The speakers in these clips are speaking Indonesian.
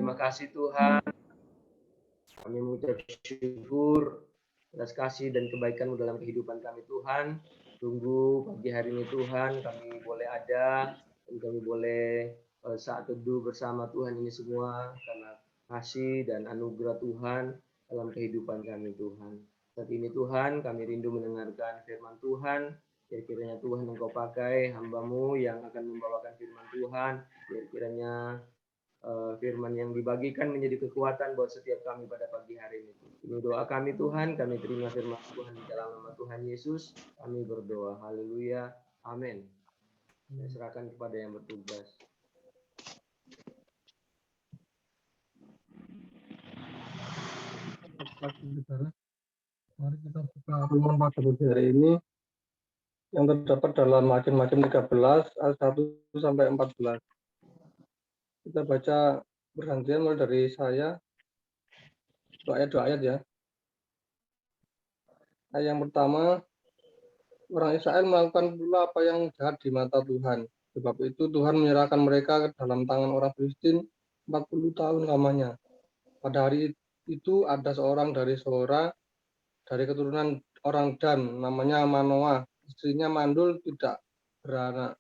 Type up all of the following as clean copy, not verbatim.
Terima kasih Tuhan. Kami mengucap syukur atas kasih dan kebaikan-Mu dalam kehidupan kami Tuhan. Tunggu pagi hari ini Tuhan, kami boleh ada dan kami boleh saat teduh bersama Tuhan ini semua karena kasih dan anugerah Tuhan dalam kehidupan kami Tuhan. Saat ini Tuhan, kami rindu mendengarkan firman Tuhan. Kiranya Tuhan Engkau pakai hamba-Mu yang akan membawakan firman Tuhan. Kiranya firman yang dibagikan menjadi kekuatan buat setiap kami pada pagi hari ini. Ini doa kami Tuhan, kami terima firman Tuhan di dalam nama Tuhan Yesus. Kami berdoa, haleluya, amin. Saya serahkan kepada yang bertugas. Mari kita buka firman pada pagi hari ini yang terdapat dalam Makin 13 ayat 1 sampai 14. Kita baca bergantian mulai dari saya dua ayat ya. Ayat yang pertama, orang Israel melakukan pula apa yang jahat di mata Tuhan. Sebab itu Tuhan menyerahkan mereka ke dalam tangan orang Filistin 40 tahun lamanya. Pada hari itu ada seorang dari Sora, dari keturunan orang Dan, namanya Manoah. Istrinya mandul, tidak beranak.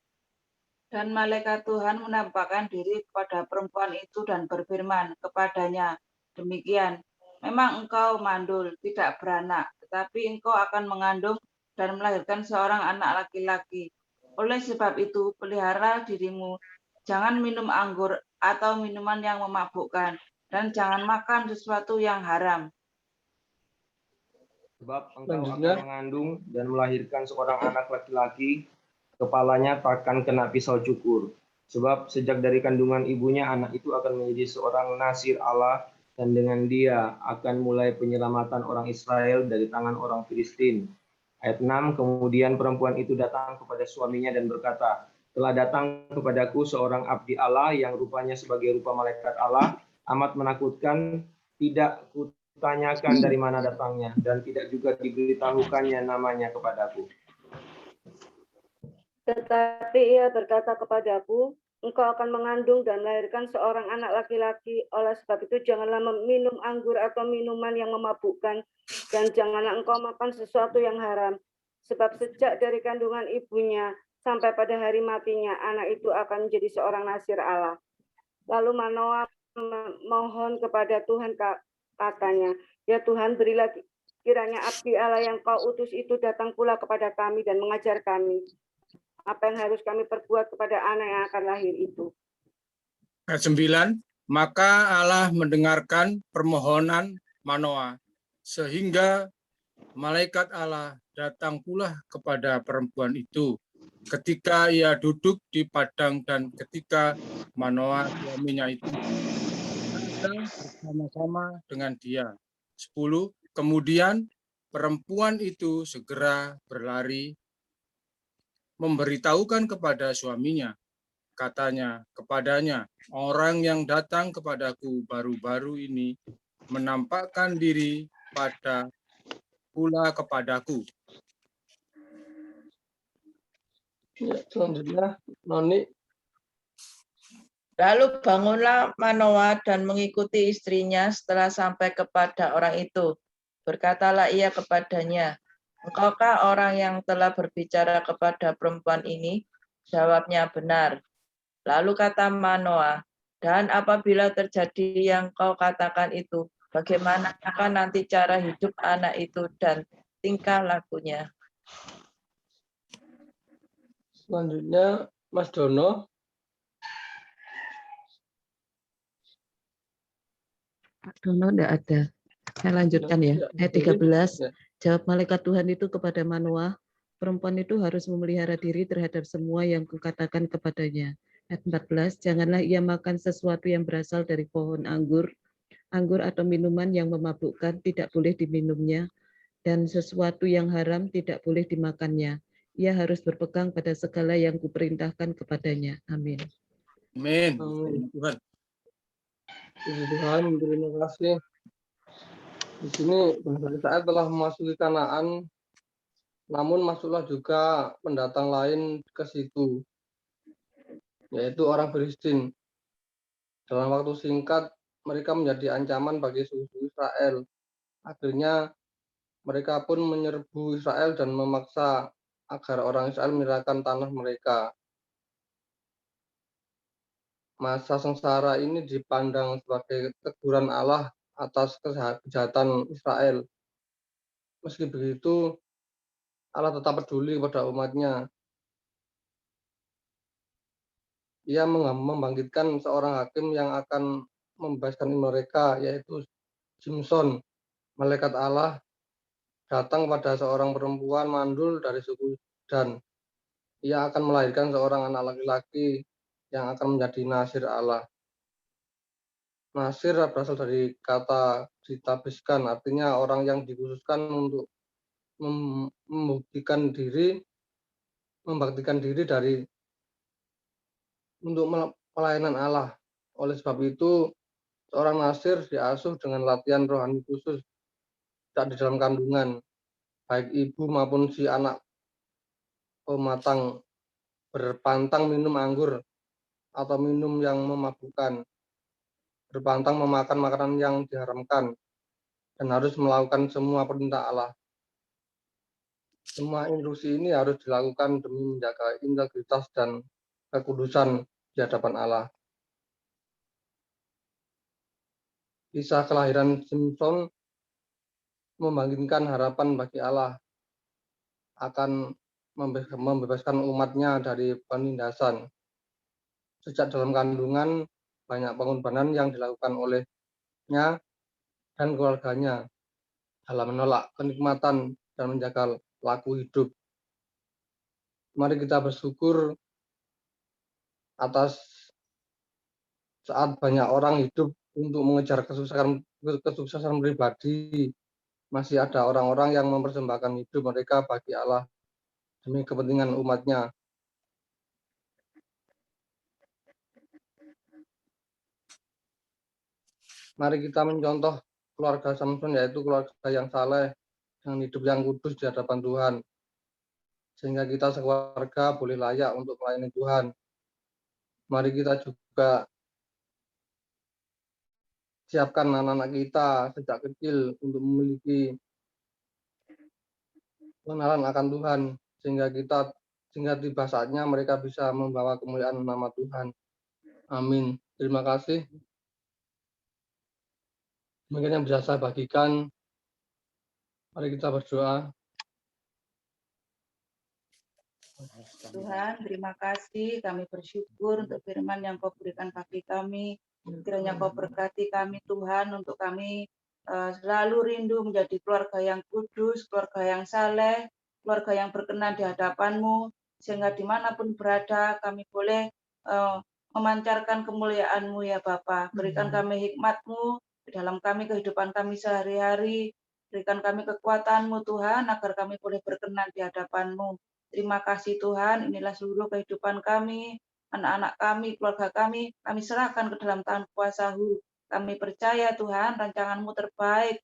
Dan malaikat Tuhan menampakkan diri kepada perempuan itu dan berfirman kepadanya, demikian, memang engkau mandul, tidak beranak, tetapi engkau akan mengandung dan melahirkan seorang anak laki-laki. Oleh sebab itu, pelihara dirimu, jangan minum anggur atau minuman yang memabukkan, dan jangan makan sesuatu yang haram. Sebab engkau akan mengandung dan melahirkan seorang anak laki-laki, kepalanya takkan kena pisau cukur. Sebab sejak dari kandungan ibunya anak itu akan menjadi seorang nasir Allah, dan dengan dia akan mulai penyelamatan orang Israel dari tangan orang Filistin. Ayat 6, kemudian perempuan itu datang kepada suaminya dan berkata, telah datang kepadaku seorang abdi Allah yang rupanya sebagai rupa malaikat Allah, amat menakutkan, tidak kutanyakan dari mana datangnya, dan tidak juga diberitahukannya namanya kepadaku. Tetapi ia berkata kepadaku, engkau akan mengandung dan melahirkan seorang anak laki-laki. Oleh sebab itu janganlah minum anggur atau minuman yang memabukkan, dan janganlah engkau makan sesuatu yang haram. Sebab sejak dari kandungan ibunya sampai pada hari matinya, anak itu akan menjadi seorang nasir Allah. Lalu Manoah mohon kepada Tuhan, katanya, ya Tuhan, berilah kiranya abdi Allah yang kau utus itu datang pula kepada kami dan mengajar kami apa yang harus kami perbuat kepada anak yang akan lahir itu. Ayat 9, maka Allah mendengarkan permohonan Manoah, sehingga malaikat Allah datang pula kepada perempuan itu ketika ia duduk di padang dan ketika Manoah suaminya itu berada bersama-sama dengan dia. 10, kemudian perempuan itu segera berlari memberitahukan kepada suaminya. Katanya kepadanya, orang yang datang kepadaku baru-baru ini menampakkan diri pula kepadaku. Ya, selanjutnya, Noni. Lalu bangunlah Manoah dan mengikuti istrinya setelah sampai kepada orang itu. Berkatalah ia kepadanya, engkaukah orang yang telah berbicara kepada perempuan ini? Jawabnya, benar. Lalu kata Manoah, dan apabila terjadi yang kau katakan itu, bagaimana akan nanti cara hidup anak itu dan tingkah lakunya? Selanjutnya, Mas Dono. Pak Dono tidak ada. Saya lanjutkan ya. Ayat 13, jawab malaikat Tuhan itu kepada Manoah, perempuan itu harus memelihara diri terhadap semua yang kukatakan kepadanya. Ayat 14, janganlah ia makan sesuatu yang berasal dari pohon anggur atau minuman yang memabukkan tidak boleh diminumnya, dan sesuatu yang haram tidak boleh dimakannya. Ia harus berpegang pada segala yang kuperintahkan kepadanya. Amin. Amin. Tuhan. Tuhan, terima kasih. Di sini bangsa Israel telah memasuki Kanaan, namun masuklah juga pendatang lain ke situ, yaitu orang Filistin. Dalam waktu singkat, mereka menjadi ancaman bagi suku Israel. Akhirnya mereka pun menyerbu Israel dan memaksa agar orang Israel menyerahkan tanah mereka. Masa sengsara ini dipandang sebagai teguran Allah atas kejahatan Israel. Meski begitu, Allah tetap peduli kepada umatnya. Ia membangkitkan seorang hakim yang akan membebaskan mereka, yaitu Simson. Malaikat Allah datang pada seorang perempuan mandul dari suku Dan. Ia akan melahirkan seorang anak laki-laki yang akan menjadi Nasir Allah. Nasir berasal dari kata ditabiskan, artinya orang yang dikhususkan untuk membuktikan diri, membaktikan diri untuk pelayanan Allah. Oleh sebab itu, seorang Nasir diasuh dengan latihan rohani khusus tidak di dalam kandungan. Baik ibu maupun si anak pematang berpantang minum anggur atau minum yang memabukkan, berpantang memakan makanan yang diharamkan, dan harus melakukan semua perintah Allah. Semua instruksi ini harus dilakukan demi menjaga integritas dan kekudusan di hadapan Allah. Kisah kelahiran Simson membangkitkan harapan bagi Allah akan membebaskan umatnya dari penindasan. Sejak dalam kandungan, banyak pengorbanan yang dilakukan olehnya dan keluarganya dalam menolak kenikmatan dan menjaga laku hidup. Mari kita bersyukur atas saat banyak orang hidup untuk mengejar kesuksesan pribadi, masih ada orang-orang yang mempersembahkan hidup mereka bagi Allah demi kepentingan umatnya. Mari kita mencontoh keluarga Samson, yaitu keluarga yang saleh, dengan hidup yang kudus di hadapan Tuhan, sehingga kita sekeluarga boleh layak untuk melayani Tuhan. Mari kita juga siapkan anak-anak kita sejak kecil untuk memiliki pengenalan akan Tuhan, sehingga tiba saatnya mereka bisa membawa kemuliaan nama Tuhan. Amin. Terima kasih. Mungkin yang bisa saya bagikan. Mari kita berdoa. Tuhan, terima kasih. Kami bersyukur untuk firman yang Kau berikan bagi kami. Kiranya Kau berkati kami, Tuhan, untuk kami selalu rindu menjadi keluarga yang kudus, keluarga yang saleh, keluarga yang berkenan di hadapan-Mu, sehingga dimanapun berada kami boleh memancarkan kemuliaan-Mu ya Bapa. Berikan kami hikmat-Mu di dalam kami kehidupan kami sehari-hari. Berikan kami kekuatan-Mu Tuhan, agar kami boleh berkenan di hadapan-Mu. Terima kasih Tuhan, inilah seluruh kehidupan kami, anak-anak kami, keluarga kami serahkan ke dalam tangan kuasa-Mu. Kami percaya Tuhan, rancangan-Mu terbaik,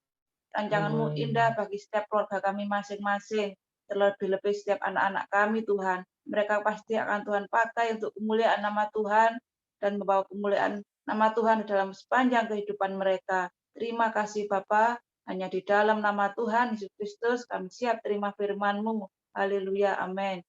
rancangan-Mu indah bagi setiap keluarga kami masing-masing, terlebih-lebih setiap anak-anak kami Tuhan. Mereka pasti akan Tuhan pakai untuk kemuliaan nama Tuhan dan membawa kemuliaan nama Tuhan dalam sepanjang kehidupan mereka. Terima kasih Bapa, hanya di dalam nama Tuhan Yesus Kristus kami siap terima firman-Mu. Haleluya, amin.